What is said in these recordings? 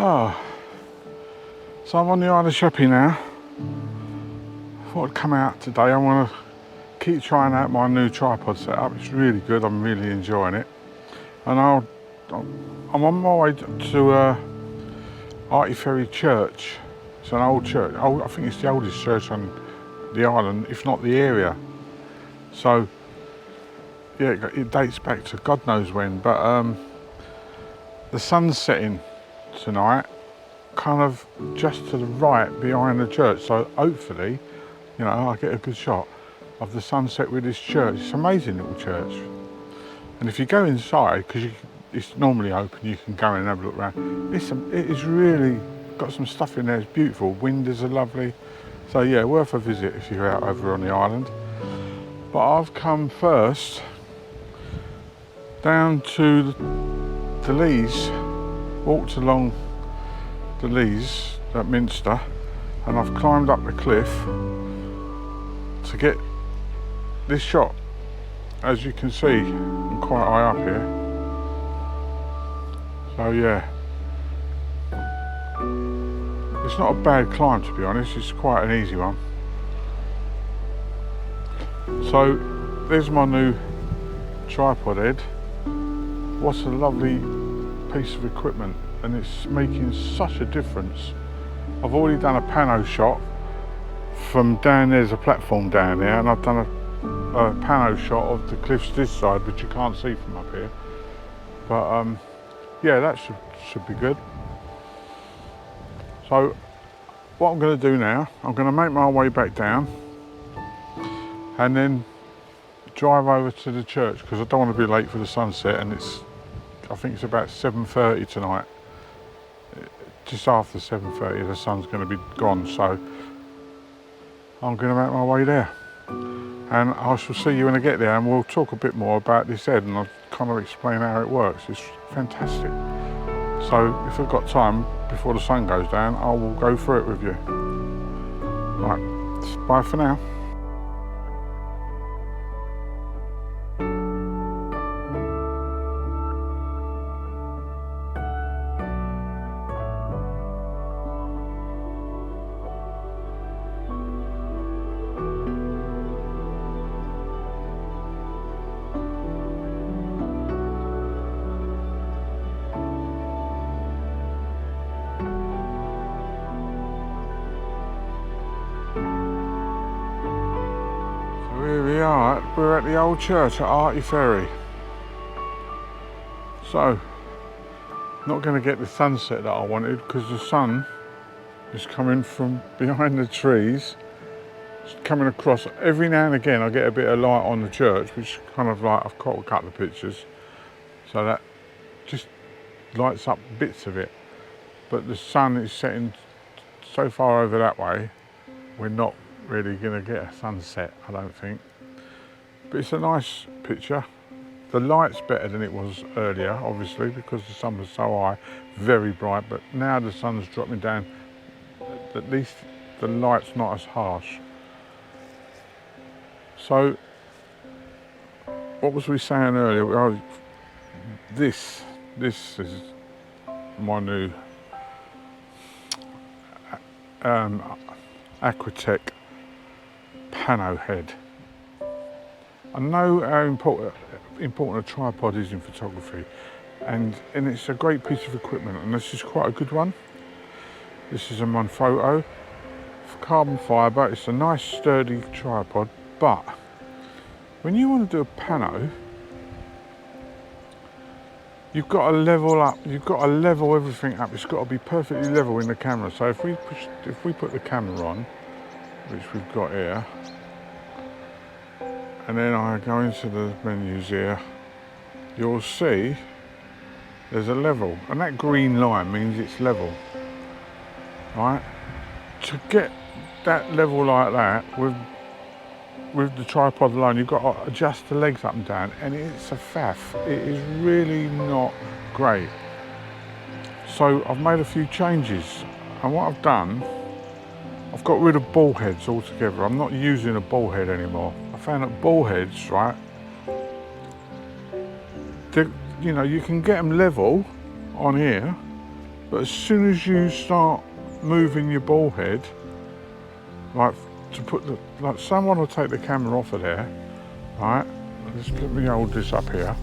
Oh, so I'm on the Isle of Sheppey now. Thought I'd come out today. I want to keep trying out my new tripod setup. It's really good. I'm really enjoying it. And I'm on my way to Ferry Church. It's an old church. I think it's the oldest church on the island, if not the area. So yeah, it dates back to God knows when. But the sun's setting tonight, kind of just to the right behind the church. So hopefully, you know, I'll get a good shot of the sunset with this church. It's an amazing little church. And if you go inside, because it's normally open, you can go in and have a look around. It is really got some stuff in there. It's beautiful. Windows are lovely. So yeah, worth a visit if you're out over on the island. But I've come first down to the Leas, walked along the Leas at Minster, and I've climbed up the cliff to get this shot. As you can see, I'm quite high up here. So yeah, it's not a bad climb, to be honest. It's quite an easy one. So there's my new tripod head. What a lovely piece of equipment, and it's making such a difference. I've already done a pano shot from down there's a platform down there, and I've done a pano shot of the cliffs this side, which you can't see from up here. But yeah, that should be good. So what I'm going to do now, I'm going to make my way back down and then drive over to the church, because I don't want to be late for the sunset, and I think it's about 7:30 tonight. Just after 7:30 the sun's going to be gone, so I'm going to make my way there. And I shall see you when I get there, and we'll talk a bit more about this head, and I'll kind of explain how it works. It's fantastic. So if I've got time before the sun goes down, I will go through it with you. Right, bye for now. Here we are, we're at the old church at Ferry. So, not going to get the sunset that I wanted, because the sun is coming from behind the trees. It's coming across. Every now and again I get a bit of light on the church, which kind of like, I've caught a couple of pictures, so that just lights up bits of it. But the sun is setting so far over that way, we're not really going to get a sunset, I don't think. But it's a nice picture. The light's better than it was earlier, obviously, because the sun was so high, very bright, but now the sun's dropping down, at least the light's not as harsh. So, what was we saying earlier? Oh, this is my new Acratch pano head. I know how important a tripod is in photography, and it's a great piece of equipment, and this is quite a good one. This is a Manfrotto carbon fibre. It's a nice sturdy tripod, but when you want to do a pano, you've got to level up, you've got to level everything up. It's got to be perfectly level in the camera. So if we put the camera on, which we've got here, and then I go into the menus here, you'll see there's a level, and that green line means it's level, right? To get that level like that with the tripod alone, you've got to adjust the legs up and down, and it's a faff. It is really not great. So I've made a few changes, and what I've done, I've got rid of ball heads altogether. I'm not using a ball head anymore. I found that ball heads, right, you know, you can get them level on here, But as soon as you start moving your ball head, like to put the, like someone will take the camera off of there, right? Let me hold this up here.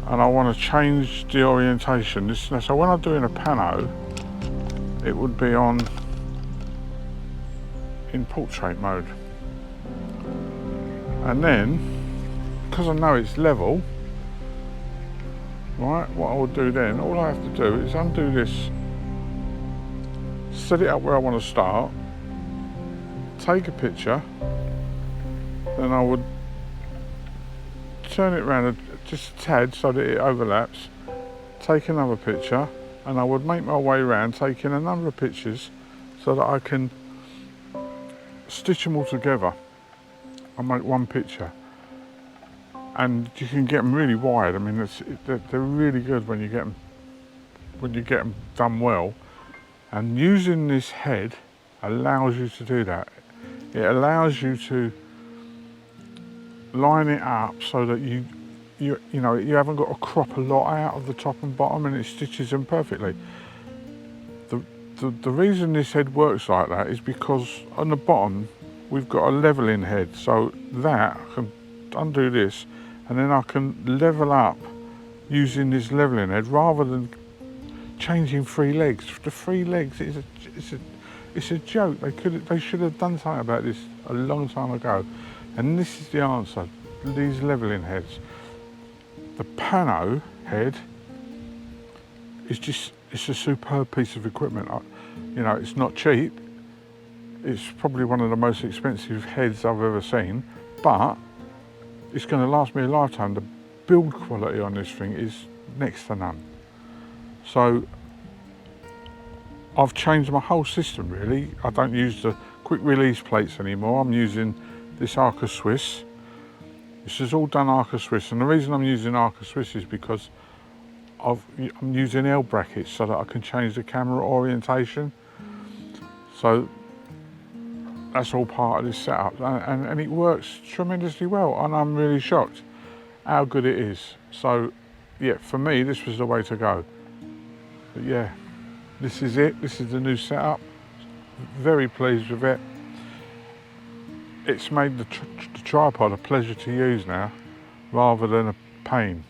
And I want to change the orientation. So when I'm doing a pano, it would be in portrait mode. And then, because I know it's level, right, what I'll do then, all I have to do is undo this, set it up where I want to start, take a picture, then I would turn it around just a tad so that it overlaps, take another picture, and I would make my way around taking a number of pictures so that I can stitch them all together and make one picture. And you can get them really wide. I mean, they're really good when you get them done well. And using this head allows you to do that. It allows you to line it up so that you haven't got to crop a lot out of the top and bottom, and it stitches them perfectly. The reason this head works like that is because on the bottom we've got a leveling head, so that I can undo this and then I can level up using this leveling head rather than changing 3 legs. The 3 legs it's a joke. They should have done something about this a long time ago, and this is the answer. These leveling heads. The pano head is it's a superb piece of equipment. It's not cheap. It's probably one of the most expensive heads I've ever seen, but it's going to last me a lifetime. The build quality on this thing is next to none. So I've changed my whole system really. I don't use the quick release plates anymore. I'm using this Arca Swiss. This is all done Arca Swiss, and the reason I'm using Arca Swiss is because I'm using L brackets so that I can change the camera orientation. So that's all part of this setup, and it works tremendously well, and I'm really shocked how good it is. So yeah, for me this was the way to go. But yeah, this is it. This is the new setup. Very pleased with it. It's made the tripod a pleasure to use now rather than a pain.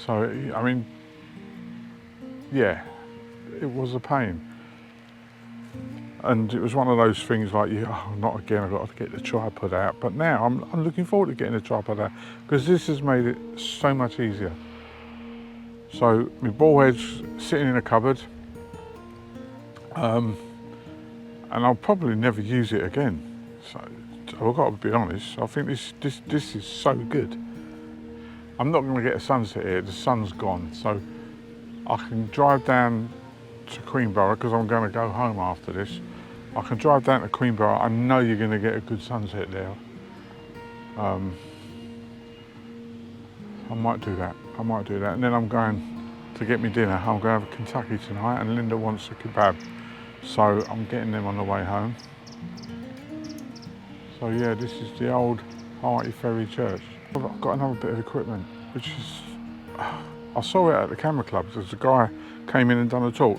So I mean, yeah, it was a pain. And it was one of those things like, oh, not again, I've got to get the tripod out. But now I'm looking forward to getting the tripod out because this has made it so much easier. So my ball head's sitting in a cupboard, and I'll probably never use it again. So I've got to be honest, I think this is so good. I'm not going to get a sunset here, the sun's gone. So I can drive down to Queenborough because I'm going to go home after this. I can drive down to Queenborough. I know you're going to get a good sunset there. I might do that. And then I'm going to get me dinner. I'm going to have a Kentucky tonight, and Linda wants a kebab. So I'm getting them on the way home. So yeah, this is the old Harty Ferry Church. I've got another bit of equipment, which is, I saw it at the camera club. There's a guy came in and done a talk,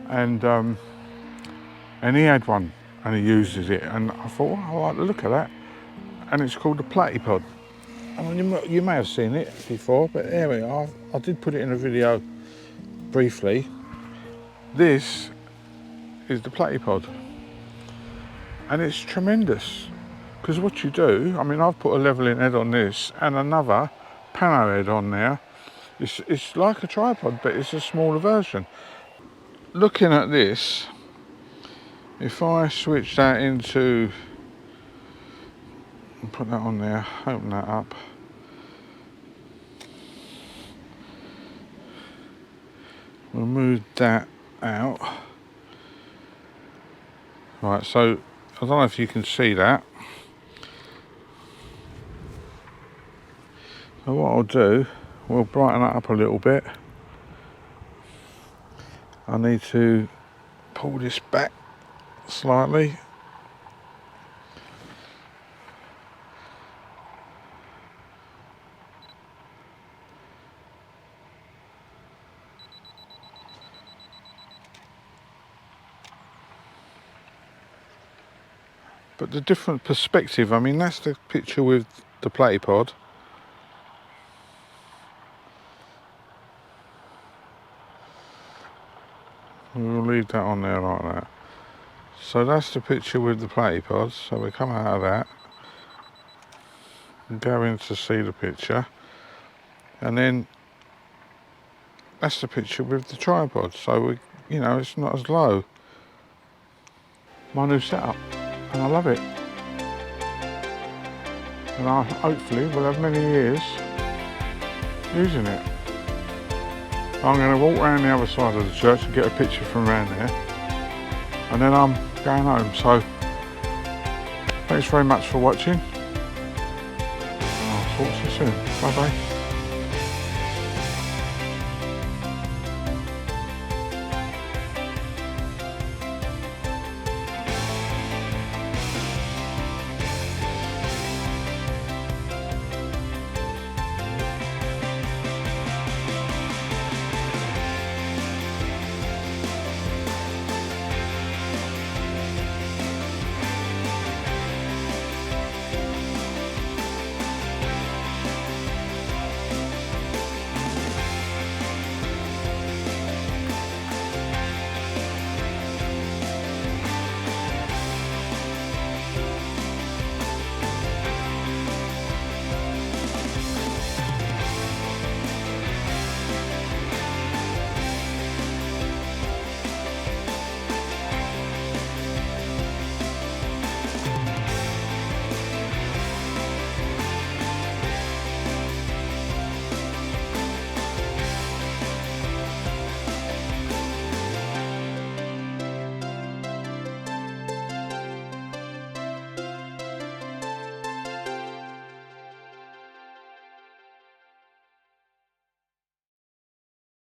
and he had one and he uses it, and I thought, I like the look of that, and it's called the Platypod. I mean, you may have seen it before, but there we are. I did put it in a video briefly. This is the Platypod, and it's tremendous because what you do, I mean, I've put a leveling head on this and another pano head on there. It's like a tripod, but it's a smaller version. Looking at this, if I switch that into, put that on there, open that up. We'll move that out. Right, so I don't know if you can see that. So what I'll do, we'll brighten that up a little bit. I need to pull this back slightly. But the different perspective, I mean, that's the picture with the platypod. We'll leave that on there like that. So that's the picture with the platypods. So we come out of that and go in to see the picture. And then that's the picture with the tripod. So we, you know, it's not as low. My new setup, and I love it. And I hopefully will have many years using it. I'm going to walk around the other side of the church and get a picture from around there, and then I'm going home. So thanks very much for watching. I'll talk to you soon. Bye bye.